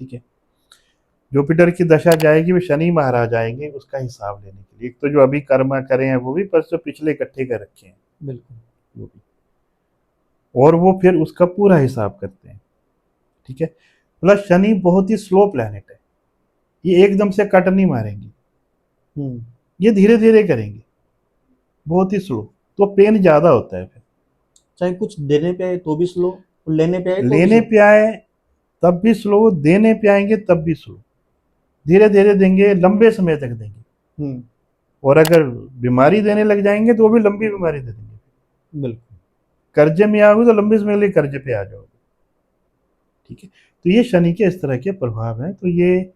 ठीक है। जुपिटर की दशा जाएगी, वो शनि महाराज आएंगे उसका हिसाब लेने के लिए। एक तो जो अभी कर्म करे हैं वो भी, पर जो पिछले इकट्ठे कर रखे हैं बिल्कुल। वो भी, और वो फिर उसका पूरा हिसाब करते हैं, ठीक है। प्लस शनि बहुत ही स्लो प्लैनेट है, ये एकदम से कट नहीं मारेंगे, हम्म। ये धीरे धीरे करेंगे, बहुत ही स्लो, तो पेन ज़्यादा होता है फिर। चाहे कुछ देने पे आए तो भी स्लो, और लेने पे आए तो भी लेने स्लो। पे आए तब भी स्लो, देने पे आएंगे तब भी स्लो, धीरे धीरे देंगे, लंबे समय तक देंगे। हम्म। और अगर बीमारी देने लग जाएंगे तो वो भी लंबी बीमारी दे देंगे। बिल्कुल। कर्जे में आओगे तो लंबे समय के लिए कर्जे पे आ जाओगे, ठीक है। तो ये शनि के इस तरह के प्रभाव हैं। तो ये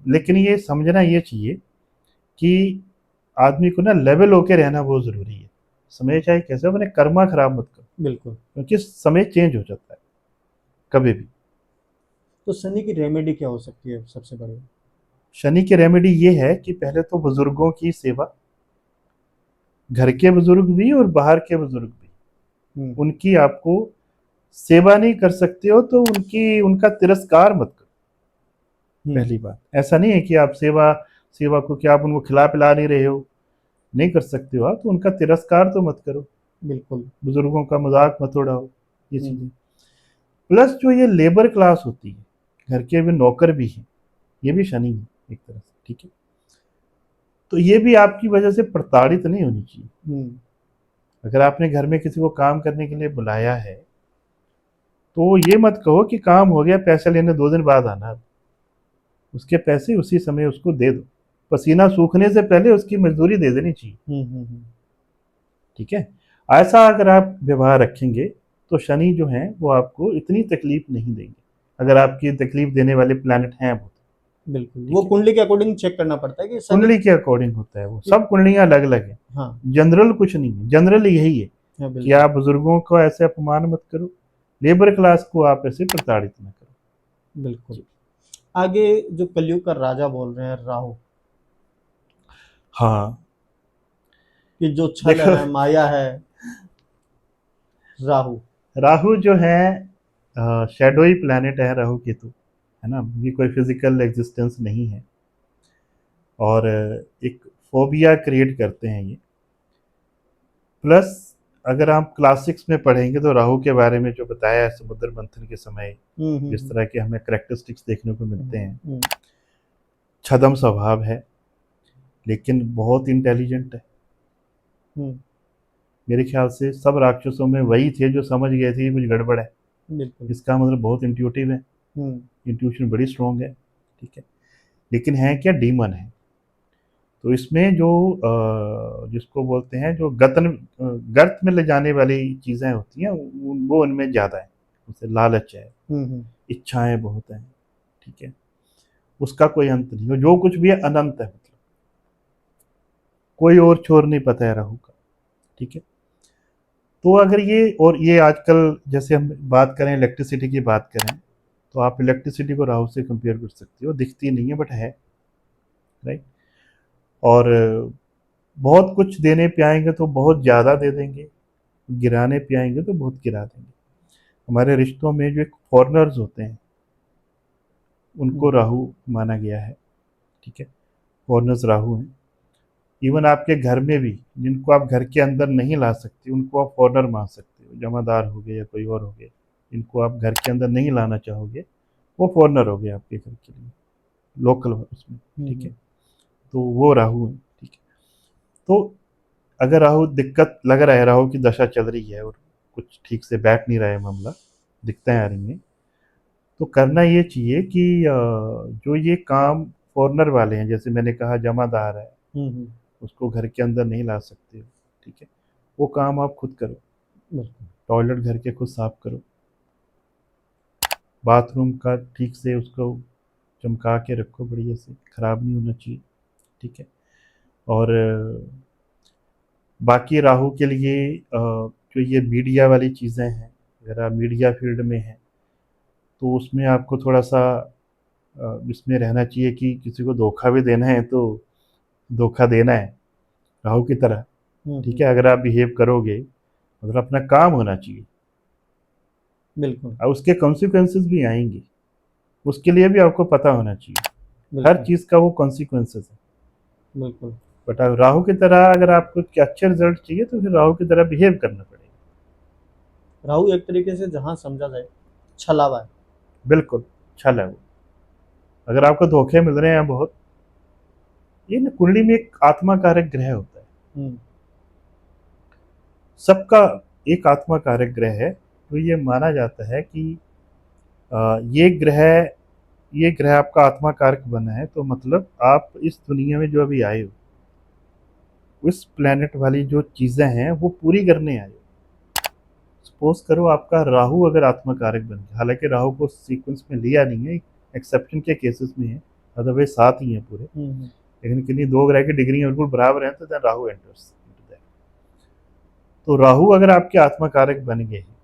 लेकिन ये समझना ये चाहिए कि आदमी को ना लेवल होके रहना बहुत ज़रूरी है। समय चाहे कैसे हो, अपने कर्मा खराब मत करो, बिल्कुल। क्योंकि समय चेंज हो जाता है कभी भी। तो शनि की रेमेडी क्या हो सकती है सबसे बड़ी? शनि की रेमेडी ये है कि पहले तो बुजुर्गों की सेवा, घर के बुजुर्ग भी और बाहर के बुजुर्ग भी, हम्म। उनकी आपको सेवा नहीं कर सकते हो तो उनकी, उनका तिरस्कार मत करो। हम्म। पहली बात, ऐसा नहीं है कि आप सेवा, सेवा को क्या आप उनको खिला पिला नहीं रहे हो, नहीं कर सकते हो आप, तो उनका तिरस्कार तो मत करो, बिल्कुल। बुजुर्गों का मजाक मत उड़ाओ, ये हम्म। चीज़ें। प्लस जो ये लेबर क्लास होती है, घर के भी नौकर भी हैं, ये भी शनि है एक तरह से, ठीक है। तो ये भी आपकी वजह से प्रताड़ित नहीं होनी चाहिए। हम्म। अगर आपने घर में किसी को काम करने के लिए बुलाया है तो ये मत कहो कि काम हो गया, पैसे लेने 2 दिन बाद आना, उसके पैसे उसी समय उसको दे दो, पसीना सूखने से पहले उसकी मजदूरी दे देनी चाहिए, हम्म। ठीक है। ऐसा अगर आप व्यवहार रखेंगे तो शनि जो है वो आपको इतनी तकलीफ नहीं देंगे, अगर आपकी तकलीफ देने वाले प्लैनेट हैं वो, बिल्कुल, वो ठीक है। कुंडली के अकॉर्डिंग चेक करना पड़ता है कि शनि। कुंडली के अकॉर्डिंग होता है वो, सब कुंडलियां अलग अलग हैं, हाँ। जनरल कुछ नहीं है। जनरल यही है हाँ, कि बिल्कुल। आप बुजुर्गों को ऐसे अपमान मत करो, लेबर क्लास को आप ऐसे प्रताड़ित न करो। बिल्कुल। आगे जो कलयुग का राजा बोल रहे हैं राहु, हाँ, कि जो छल देखो, है, माया है, राहु। राहु जो है शैडोई प्लैनेट है, राहु केतु, है ना, ये कोई फिजिकल एग्जिस्टेंस नहीं है, और एक फोबिया क्रिएट करते हैं ये। प्लस अगर आप क्लासिक्स में पढ़ेंगे तो राहु के बारे में जो बताया है समुद्र मंथन के समय, जिस हम्म। तरह के हमें करेक्टरिस्टिक्स देखने को हम्म। मिलते हैं, हम्म। छदम स्वभाव है, लेकिन बहुत इंटेलिजेंट है। हम्म। मेरे ख्याल से सब राक्षसों में वही थे जो समझ गए थे कि कुछ गड़बड़ है, बिल्कुल। इसका मतलब बहुत इंट्यूटिव है, हम्म। इंट्यूशन बड़ी स्ट्रांग है, ठीक है। लेकिन है क्या, डीमन है। तो इसमें जो जिसको बोलते हैं जो गर्त में ले जाने वाली चीज़ें होती हैं, वो उनमें ज़्यादा है, जैसे लालच है, हम्म। इच्छाएं बहुत हैं, ठीक है, उसका कोई अंत नहीं, और जो कुछ भी है अनंत है, मतलब कोई और छोर नहीं पता है राहु का, ठीक है। तो अगर ये, और ये आजकल जैसे हम बात करें, इलेक्ट्रिसिटी की बात करें, तो आप इलेक्ट्रिसिटी को राहु से कंपेयर कर सकते हो, दिखती नहीं है बट है, राइट। और बहुत कुछ देने पे आएंगे तो बहुत ज़्यादा दे देंगे, गिराने पे आएंगे तो बहुत गिरा देंगे। हमारे रिश्तों में जो एक फॉरनर्स होते हैं उनको हम्म। राहु माना गया है, ठीक है, फॉरनर्स राहु हैं। इवन आपके घर में भी जिनको आप घर के अंदर नहीं ला सकते उनको आप फॉरनर मान सकते हो, जमादार हो गए या कोई और हो गए, इनको आप घर के अंदर नहीं लाना चाहोगे, वो फॉरनर हो गए आपके घर के लिए, लोकल उसमें, ठीक है। हम्म। तो वो राहु है, ठीक है। तो अगर राहु दिक्कत लग रहा है, राहु की दशा चल रही है और कुछ ठीक से बैठ नहीं रहा है मामला, दिक्कतें आ रही हैं, तो करना ये चाहिए कि जो ये काम फॉरनर वाले हैं, जैसे मैंने कहा जमादार है, हम्म। उसको घर के अंदर नहीं ला सकते हो, ठीक है, वो काम आप खुद करो। बिल्कुल। टॉयलेट घर के खुद साफ करो, बाथरूम का ठीक से उसको चमका के रखो बढ़िया से, ख़राब नहीं होना चाहिए, ठीक है। और बाकी राहु के लिए जो ये मीडिया वाली चीज़ें हैं, अगर आप मीडिया फील्ड में हैं तो उसमें आपको थोड़ा सा इसमें रहना चाहिए कि किसी को धोखा भी देना है तो धोखा देना है राहु की तरह, ठीक है। अगर आप बिहेव करोगे मतलब अपना काम होना चाहिए, बिल्कुल और उसके कॉन्सिक्वेंसेस भी आएंगे, उसके लिए भी आपको पता होना चाहिए। हर बिल्कुल चीज़ का वो कॉन्सिक्वेंसेस है। बिल्कुल। बट अब राहु की तरह अगर आपको अच्छे रिजल्ट चाहिए तो फिर राहु की तरह बिहेव करना पड़ेगा। राहु एक तरीके से जहां समझा जाए छलावा है। बिल्कुल छल है वो। अगर आपको धोखे मिल रहे हैं बहुत, ये ना कुंडली में एक आत्मा कारक ग्रह होता है, हम्म सबका एक आत्मा कारक ग्रह है। तो ये माना जाता है कि ये ग्रह, ये ग्रह आपका आत्मा कारक बना है, तो मतलब आप इस दुनिया में जो अभी आए हो, उस प्लेनेट वाली जो चीज़ें हैं वो पूरी करने आए हो। सपोज करो आपका राहु अगर आत्मा कारक बन गया, हालांकि राहु को सीक्वेंस में लिया नहीं है, एक्सेप्शन के केसेस में है, अदरवाइज साथ ही है पूरे। हम्म। लेकिन किन्हीं दो ग्रह की डिग्री बिल्कुल बराबर है तो देन राहु एंटर्स। तो राहु अगर आपके आत्मा कारक बन गए हैं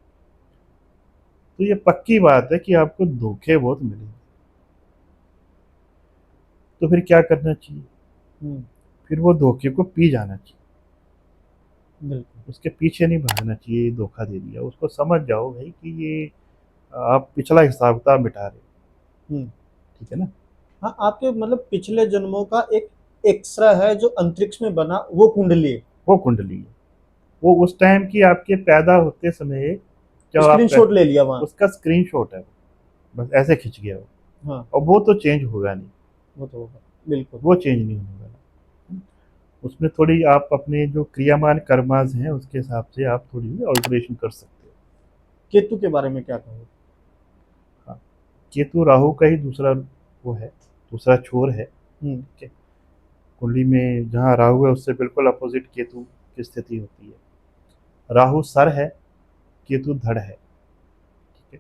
तो ये पक्की बात है कि आपको धोखे बहुत मिलेंगे। तो फिर क्या करना चाहिए? हम्म। फिर वो धोखे को पी जाना चाहिए, बिल्कुल। उसके पीछे नहीं भागना चाहिए। धोखा दे दिया उसको, समझ जाओ भाई कि ये आप पिछला हिसाब किताब मिटा रहे हो, हम्म। ठीक है ना। हाँ, आपके मतलब पिछले जन्मों का एक एक्स्ट्रा है जो अंतरिक्ष में बना वो कुंडली है। वो कुंडली है, वो उस टाइम की आपके पैदा होते समय जब आप स्क्रीनशॉट ले लिया वहां। उसका स्क्रीनशॉट है, बस ऐसे खिंच गया वो। हाँ, और वो तो चेंज होगा नहीं, वो तो होगा बिल्कुल। वो चेंज नहीं होने वाला। उसमें थोड़ी आप अपने जो क्रियामान कर्माज हैं उसके हिसाब से आप थोड़ी ऑल्टरेशन कर सकते हो। केतु के बारे में क्या कहोगे? हाँ, केतु राहु का ही दूसरा वो है, दूसरा छोर है, हम्म। ठीक है। कुंडली में जहाँ राहु है उससे बिल्कुल अपोजिट केतु की स्थिति होती है। राहु सर है, केतु धड़ है, ठीक है।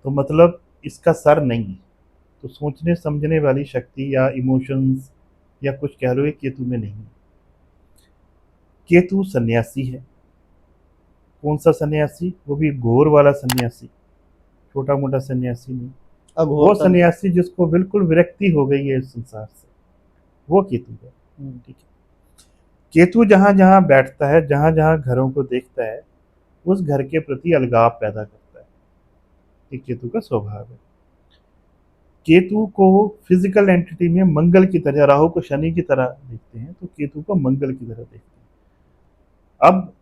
तो मतलब इसका सर नहीं है, तो सोचने समझने वाली शक्ति या इमोशंस या कुछ कह लो ये केतु में नहीं है। केतु सन्यासी है। कौन सा सन्यासी? वो भी घोर वाला सन्यासी, छोटा मोटा सन्यासी नहीं। वो अघोर सन्यासी। सन्यासी जिसको बिल्कुल विरक्ति हो गई है इस संसार से, वो केतु है, हम्म। ठीक है। केतु जहां जहां बैठता है, जहां जहां घरों को देखता है, उस घर के प्रति अलगाव पैदा करता है। ये केतु का स्वभाव है। केतु को फिजिकल एंटिटी में मंगल की तरह, राहु को शनि की तरह देखते हैं, तो केतु को मंगल की तरह देखते हैं। अब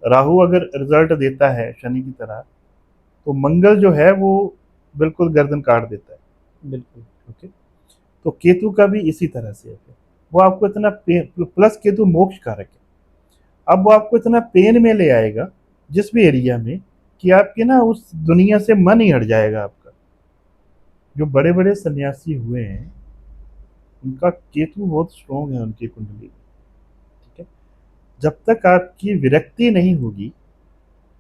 राहु अगर रिजल्ट देता है शनि की तरह, तो मंगल जो है वो बिल्कुल गर्दन काट देता है, बिल्कुल। ओके। तो केतु का भी इसी तरह से है। वो आपको इतना प्लस केतु मोक्ष कारक है। अब वो आपको इतना पेन में ले आएगा जिस भी एरिया में, कि आपके ना उस दुनिया से मन ही हट जाएगा आपका। जो बड़े बड़े सन्यासी हुए हैं उनका केतु बहुत स्ट्रोंग है उनकी कुंडली में, ठीक है। जब तक आपकी विरक्ति नहीं होगी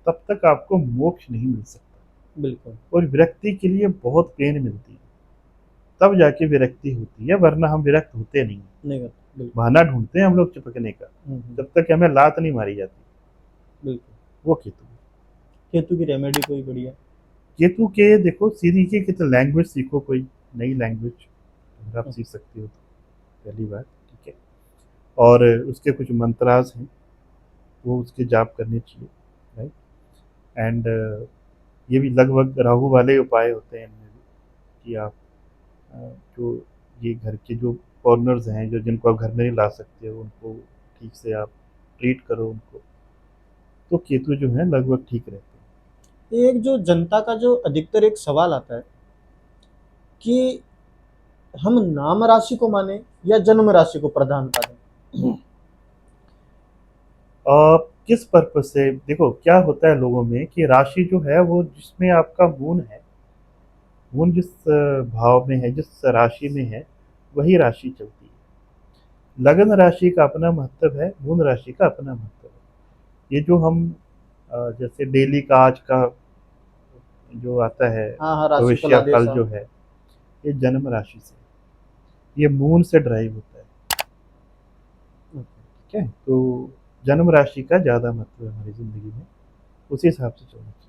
तब तक आपको मोक्ष नहीं मिल सकता। बिल्कुल। और विरक्ति के लिए बहुत पेन मिलती है, तब जाके विरक्ति होती है, वरना हम विरक्त होते नहीं। नहीं करता बिल्कुल। बहाना ढूंढते हैं हम लोग चिपकने का, जब तक हमें लात नहीं मारी जाती। बिल्कुल। वो केतु। केतु की रेमेडी कोई बढ़िया? केतु के देखो सीधी के तो लैंग्वेज सीखो, कोई नई लैंग्वेज अगर आप सीख सकते हो तो पहली बात, ठीक है। और उसके कुछ मंत्रास हैं, वो उसके जाप करने चाहिए, राइट। एंड ये भी लगभग राहु वाले उपाय होते हैं इनमें भी, कि आप अ, जो ये घर के जो कॉर्नर्स हैं, जो जिनको आप घर में नहीं ला सकते हो, उनको ठीक से आप ट्रीट करो उनको, तो केतु जो है लगभग ठीक रहते हैं। एक जो जनता का जो अधिकतर एक सवाल आता है कि हम नाम राशि को माने या जन्म राशि को प्रधानता दें? किस पर्पज से? देखो क्या होता है लोगों में कि राशि जो है वो जिसमें आपका मून है, मून जिस भाव में है, जिस राशि में है, वही राशि चलती है। लगन राशि का अपना महत्व है, मून राशि का अपना महत्व है। ये जो हम जैसे डेली का आज का जो आता है हाँ हाँ, राशि फल भविष्य आदेश। फल जो हाँ। है, ये जन्म राशि से, ये मून से ड्राइव होता है। ठीक है, तो जन्म राशि का ज़्यादा महत्व है हमारी ज़िंदगी में, उसी हिसाब से चलना चाहिए।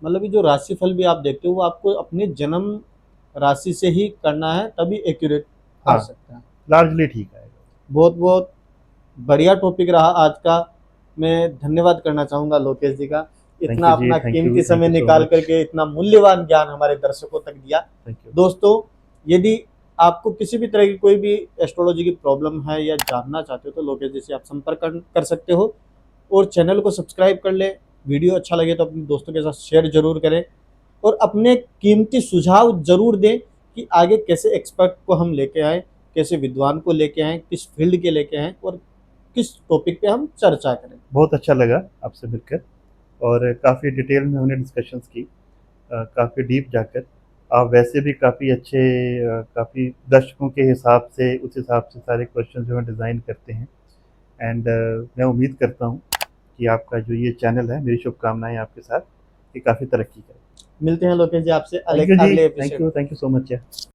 मतलब ये जो राशिफल भी आप देखते हो वो आपको अपने जन्म राशि से ही करना है, तभी एक्यूरेट आ हाँ, सकता है। लार्जली ठीक आएगा। बहुत बहुत बढ़िया टॉपिक रहा आज का। मैं धन्यवाद करना चाहूँगा लोकेश जी का, थैंक इतना यू जी, अपना कीमती थैंक समय यू सो निकाल मच। करके इतना मूल्यवान ज्ञान हमारे दर्शकों तक दिया। Thank you. दोस्तों, यदि आपको किसी भी तरह की कोई भी एस्ट्रोलॉजी की प्रॉब्लम है या जानना चाहते हो तो लोकेश जी से आप संपर्क कर सकते हो, और चैनल को सब्सक्राइब कर लें। वीडियो अच्छा लगे तो अपने दोस्तों के साथ शेयर जरूर करें, और अपने कीमती सुझाव जरूर दें कि आगे कैसे एक्सपर्ट को हम लेके आए, कैसे विद्वान को लेके आए, किस फील्ड के लेके आए, और किस टॉपिक पे हम चर्चा करें। बहुत अच्छा लगा आपसे मिलकर, और काफ़ी डिटेल में हमने डिस्कशंस की, काफ़ी डीप जाकर। आप वैसे भी काफ़ी अच्छे, काफ़ी दर्शकों के हिसाब से, उस हिसाब से सारे क्वेश्चन जो है डिज़ाइन करते हैं। एंड मैं उम्मीद करता हूँ कि आपका जो ये चैनल है, मेरी शुभकामनाएं आपके साथ, कि काफ़ी तरक्की करे। मिलते हैं लोकेश जी आपसे थैंक यू जी, अगले episode. Thank you so much.